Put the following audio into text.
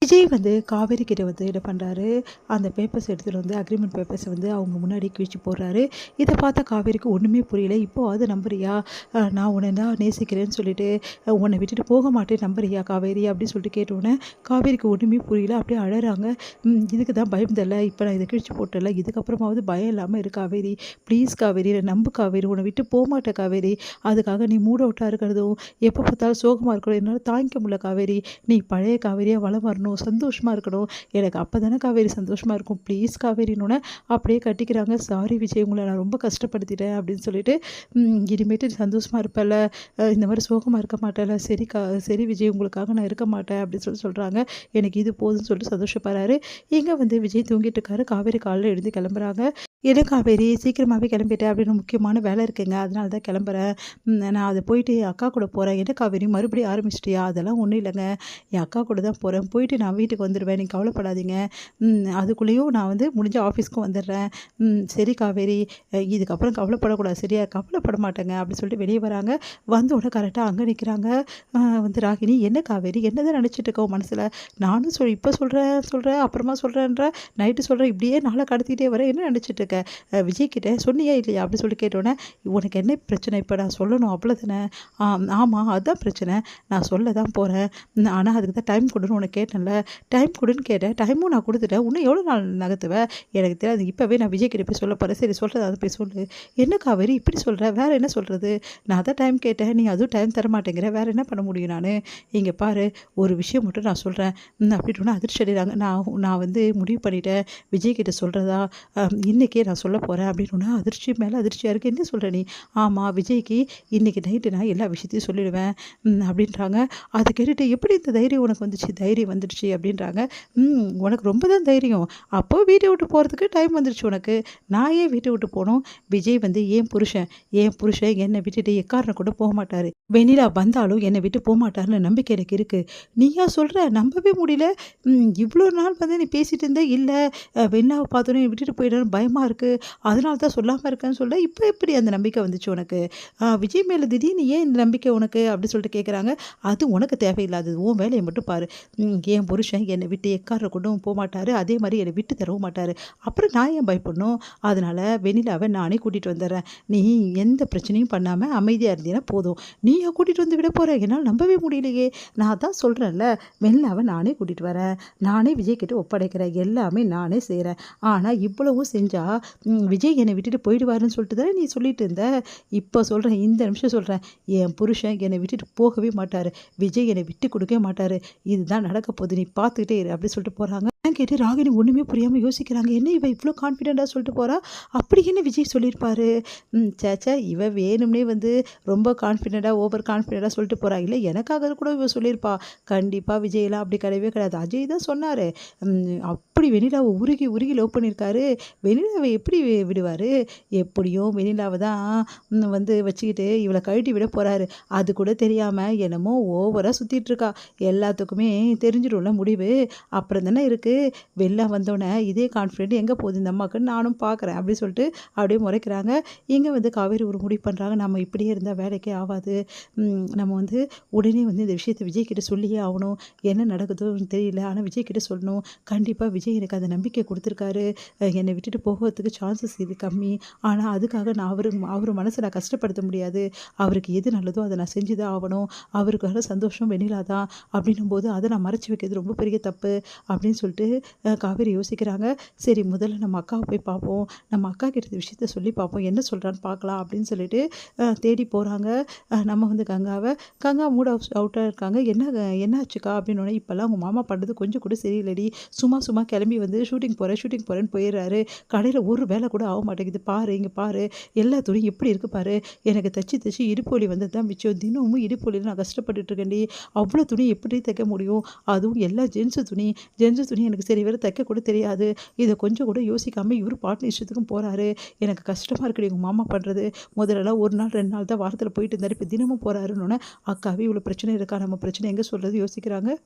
விஜய் வந்து காவேரி கிட்ட வந்து என்ன பண்ணுறாரு, அந்த பேப்பர்ஸ் எடுத்துகிட்டு வந்து அக்ரிமெண்ட் பேப்பர்ஸை வந்து அவங்க முன்னாடி கிழிச்சு போடுறாரு. இதை பார்த்தா காவேரிக்கு ஒன்றுமே புரியல. இப்போவாது நம்புறியா? நான் உன்னை தான் நேசிக்கிறேன்னு சொல்லிட்டு உன்னை விட்டுட்டு போக மாட்டேன், நம்புறியா காவேரி அப்படின்னு சொல்லிட்டு கேட்டோன்னே காவேரிக்கு ஒன்றுமே புரியல. அப்படியே அழறாங்க. இதுக்கு தான் பயந்தல, இப்போ நான் இதை கிழிச்சு போட்டல, இதுக்கப்புறமாவது பயம் இல்லாமல் இரு காவேரி, ப்ளீஸ் காவேரி, நம்பு காவேரி, உன்னை விட்டு போக மாட்டேன் காவேரி. அதுக்காக நீ மூட் அவுட்டாக இருக்கிறதும் எப்போ பார்த்தாலும் சோகமாக இருக்கணும் என்னால் தாங்கிக்க முடியல காவேரி. நீ பழைய காவேரியாக வளம் வரணும், சந்தோஷமாக இருக்கணும், எனக்கு அப்போ தானே காவேரி சந்தோஷமாக இருக்கும், ப்ளீஸ் காவேரின்னு அப்படியே கட்டிக்கிறாங்க. சாரி விஜய், உங்களை நான் ரொம்ப கஷ்டப்படுத்திட்டேன் அப்படின்னு சொல்லிட்டு, இனிமேட்டு சந்தோஷமாக இருப்பேன்ல, இந்த மாதிரி சோகமாக இருக்க மாட்டேன்ல, சரி விஜய், உங்களுக்காக நான் இருக்க மாட்டேன் அப்படின்னு சொல்லி சொல்கிறாங்க. எனக்கு இது போதும்னு சொல்லிட்டு சந்தோஷப்படுறாரு. இங்கே வந்து விஜய் தூங்கிட்டு இருக்காரு. காவேரி காலையில் எழுந்து கிளம்புறாங்க. என்ன காவேரி சீக்கிரமாகவே கிளம்பிட்டேன் அப்படின்னு, முக்கியமான வேலை இருக்குங்க, அதனால தான் கிளம்புறேன், நான் அதை போயிட்டு அக்கா கூட போகிறேன். என்ன காவேரி மறுபடியும் ஆரம்பிச்சிட்டியா? அதெல்லாம் ஒன்றும் இல்லைங்க, என் அக்கா கூட தான் போகிறேன், போயிட்டு நான் வீட்டுக்கு வந்துடுவேன், நீங்கள் கவலைப்படாதீங்க, அதுக்குள்ளேயும் நான் வந்து முடிஞ்ச ஆஃபீஸ்க்கும் வந்துடுறேன். சரி காவேரி, இதுக்கப்புறம் கவலைப்படக்கூடாது சரியா? கவலைப்பட மாட்டேங்க அப்படின்னு சொல்லிட்டு வெளியே வராங்க. வந்த உடனே கரெக்டாக அங்கே நிற்கிறாங்க வந்து ராகினி. என்ன காவேரி, என்ன தான் நினச்சிட்டு இருக்கோம் மனசில்? நானும் இப்போ சொல்கிறேன் அப்புறமா சொல்கிறேன்ற, நைட்டு சொல்கிறேன், இப்படியே நாளை கடத்திக்கிட்டே வரேன், என்ன நினச்சிட்டு இருக்க? விஜய் கிட்டே சொன்னியா இல்லையா அப்படின்னு சொல்லி கேட்டோன்னே, உனக்கு என்ன பிரச்சனை இப்போ? நான் சொல்லணும் அவ்வளோதானே? ஆமாம் அதுதான் பிரச்சனை, நான் சொல்ல தான் போகிறேன், ஆனால் அதுக்கு தான் டைம் கொடுன்னு உனக்கு கேட்டேன்ல, டைம் கொடுன்னு கேட்டேன், டைமும் நான் கொடுத்துட்டேன், இன்னும் எவ்வளோ நாள் நகர்த்துவேன்? எனக்கு தெரியாது, இப்போவே நான் விஜய் கிட்ட போய் சொல்ல போகிறேன். சரி சொல்கிறத அதை போய் சொல்லு. என்ன காவேரி இப்படி சொல்கிற? வேறு என்ன சொல்கிறது? நான் தான் டைம் கேட்டேன், நீ அதுவும் டைம் தர மாட்டேங்கிற, வேறு என்ன பண்ண முடியும் நான்? இங்கே பாரு, ஒரு விஷயம் மட்டும் நான் சொல்கிறேன் அப்படின்னு அதிர்ச்சி அடைகிறாங்க. நான் வந்து முடிவு பண்ணிட்டேன், விஜய் கிட்ட சொல்கிறதா இன்றைக்கே நான் சொல்ல போகிறேன் அப்படின்னு அதிர்ச்சி மேலே அதிர்ச்சியாக இருக்குது. என்ன சொல்கிற நீ? ஆமாம், விஜய்க்கு இன்றைக்கி நைட்டு நான் எல்லா விஷயத்தையும் சொல்லிடுவேன் அப்படின்றாங்க. அதை கேட்டுட்டு, எப்படி இந்த தைரியம் உனக்கு வந்துச்சு? தைரியம் வந்துடுச்சு அப்படின்றாங்க. உனக்கு ரொம்ப தான் தைரியம், அப்போ வீட்டை விட்டு போகிறதுக்கு டைம் வந்துடுச்சு உனக்கு. நான் ஏன் வீட்டை விட்டு போகணும்? விஜய் வந்து என் புருஷன் என்னை விட்டுட்டு எக்காரணம் கூட போக மாட்டார், வெண்ணிலா வந்தாலும் என்னை விட்டு போக மாட்டாருன்னு நம்பிக்கை எனக்கு இருக்குது. நீயா சொல்கிற? நம்பவே முடியல. இவ்வளோ நாள் வந்து நீ பேசிகிட்டு இருந்த, இல்லை வெண்ணிலாவை பார்த்தோன்னே விட்டுட்டு போயிடணும் பயமாக இருக்குது, அதனால தான் சொல்லாமல் இருக்கேன்னு சொல்ல, இப்போ எப்படி அந்த நம்பிக்கை வந்துச்சு உனக்கு? விஜய் மேலே திடீர்னு ஏன் இந்த நம்பிக்கை உனக்கு அப்படி சொல்லிட்டு கேட்குறாங்க. அது உனக்கு தேவையில்லாதது, உன் வேலையை மட்டும் பாரு. என் புருஷன் என்னை விட்டு எக்கார கொண்டும் போக மாட்டார், அதே மாதிரி என்னை விட்டு தரவும் மாட்டார், அப்புறம் நான் ஏன் பயப்படணும்? அதனால் வெண்ணிலாவை நானே கூட்டிகிட்டு வந்துடுறேன், நீ எந்த பிரச்சனையும் பண்ணாமல் அமைதியாக இருந்தீங்கன்னா போதும். நீயா கூட்டிகிட்டு வந்து விட போகிற? என்னால் நம்பவே முடியலையே. நான் தான் சொல்கிறேன்ல, வெண்ணிலாவை நானே கூட்டிகிட்டு வரேன், நானே விஜய் கிட்ட ஒப்படைக்கிறேன், எல்லாமே நானே செய்கிறேன். ஆனால் இவ்வளவும் செஞ்சால் விஜய் என்னை விட்டுட்டு போயிடுவாருன்னு சொல்லிட்டு தானே நீ சொல்லிட்டு இருந்த. இப்போ சொல்கிறேன், இந்த நிமிஷம் சொல்கிறேன், என் புருஷன் என்னை விட்டுட்டு போகவே மாட்டார், விஜய் என்னை விட்டு கொடுக்கவே மாட்டார், இதுதான் நடக்க போகுது, நீ பார்த்துக்கிட்டே இரு அப்படி சொல்லிட்டு போகிறாங்க. கேட்டு ராகினி ஒன்றுமே புரியாமல் யோசிக்கிறாங்க. என்ன இவ இவ்வளோ கான்ஃபிடென்ட்டாக சொல்லிட்டு போகிறா? அப்படி என்ன விஜய் சொல்லியிருப்பாரு? சேச்சா, இவ வேணும்னே வந்து ரொம்ப கான்ஃபிடென்ட்டாக ஓவர் கான்ஃபிடென்ட்டாக சொல்லிட்டு போகிறா. இல்லை, எனக்காக கூட இவ சொல்லியிருப்பா. கண்டிப்பாக விஜயெல்லாம் அப்படி கிடையவே கிடையாது. அஜய் தான் சொன்னார், அப்படி வெண்ணிலாவை உருகி உருகி லவ் பண்ணியிருக்காரு. வெண்ணிலாவை எப்படி விடுவார்? எப்படியும் வெண்ணிலாவை தான் வந்து வச்சுக்கிட்டு இவளை கழட்டி விட போகிறாரு. அது கூட தெரியாமல் என்னமோ ஓவராக சுற்றிட்டு இருக்கா. எல்லாத்துக்குமே தெரிஞ்சிடும்ல முடிவு. அப்புறம் தானே இருக்குது, வெளில வந்தோடனே இதே கான்ஃபிடென்ட் எங்கே போகுது இந்த அம்மாவுக்குன்னு நானும் பார்க்குறேன் அப்படின்னு சொல்லிட்டு அப்படியே முறைக்கிறாங்க. இங்கே வந்து காவேரி ஒரு முடிவு பண்ணுறாங்க, நம்ம இப்படியே இருந்தால் வேலைக்கே ஆகாது, நம்ம வந்து உடனே வந்து இந்த விஷயத்தை விஜய் கிட்ட சொல்லியே ஆகணும். என்ன நடக்குதுன்னு தெரியல, ஆனால் விஜய் கிட்ட சொல்லணும். கண்டிப்பாக விஜய் எனக்கு அந்த நம்பிக்கை கொடுத்துருக்காரு, என்னை விட்டுட்டு போகிறதுக்கு சான்சஸ் இது கம்மி. ஆனால் அதுக்காக நான் அவர் மனசை நான் கஷ்டப்படுத்த முடியாது, அவருக்கு எது நல்லதோ அதை நான் செஞ்சு தான் ஆகணும், அவருக்கான சந்தோஷம் வெண்ணிலா தான் அப்படின்னும் போது அதை நான் மறைச்சி வைக்கிறது ரொம்ப பெரிய தப்பு அப்படின்னு சொல்லிட்டு காவேரி யோசிக்கிறாங்க. சரி, முதல்ல நம்ம அக்காவை போய் பார்ப்போம், நம்ம அக்கா கிட்ட இந்த விஷயத்த சொல்லி பார்ப்போம், என்ன சொல்கிறான்னு பார்க்கலாம் அப்படின்னு சொல்லிட்டு தேடி போகிறாங்க. நம்ம வந்து கங்கா மூட் அவுட்டாக இருக்காங்க. என்னாச்சுக்கா அப்படின்னோடனே, இப்போல்லாம் உங்கள் மாமா பண்ணுறது கொஞ்சம் கூட சரியில்லடி, சும்மா கிளம்பி வந்து ஷூட்டிங் போகிறேன்னு போயிடுறாரு, கடையில் ஒரு வேலை கூட ஆக மாட்டேங்குது, பாரு இங்கே பாரு, எல்லா துணியும் எப்படி இருக்குது பாரு, எனக்கு தச்சு இடுப்பொலி வந்து தான் மிச்சம், தினமும் இடுப்பொலியில் நான் கஷ்டப்பட்டுட்டு இருக்கேன்டி, அவ்வளோ துணி எப்படி தைக்க முடியும்? அதுவும் எல்லாம் ஜென்ஸு துணி எனக்கு சரி வேறு தைக்க கூட தெரியாது, இதை கொஞ்சம் கூட யோசிக்காமல் இவர் பாட்டு இஷ்டத்துக்கும் போகிறாரு, எனக்கு கஷ்டமாக இருக்குடி எங்கள் மாமா பண்ணுறது. முதல்லலாம் ஒரு நாள் 2 நாள் தான் வாரத்தில் போயிட்டு இருந்தார், இப்போ தினமும் போகிறாருன்னு. அக்காவே இவ்வளோ பிரச்சனை இருக்கா, நம்ம பிரச்சனை எங்கே சொல்கிறது யோசிக்கிறாங்க.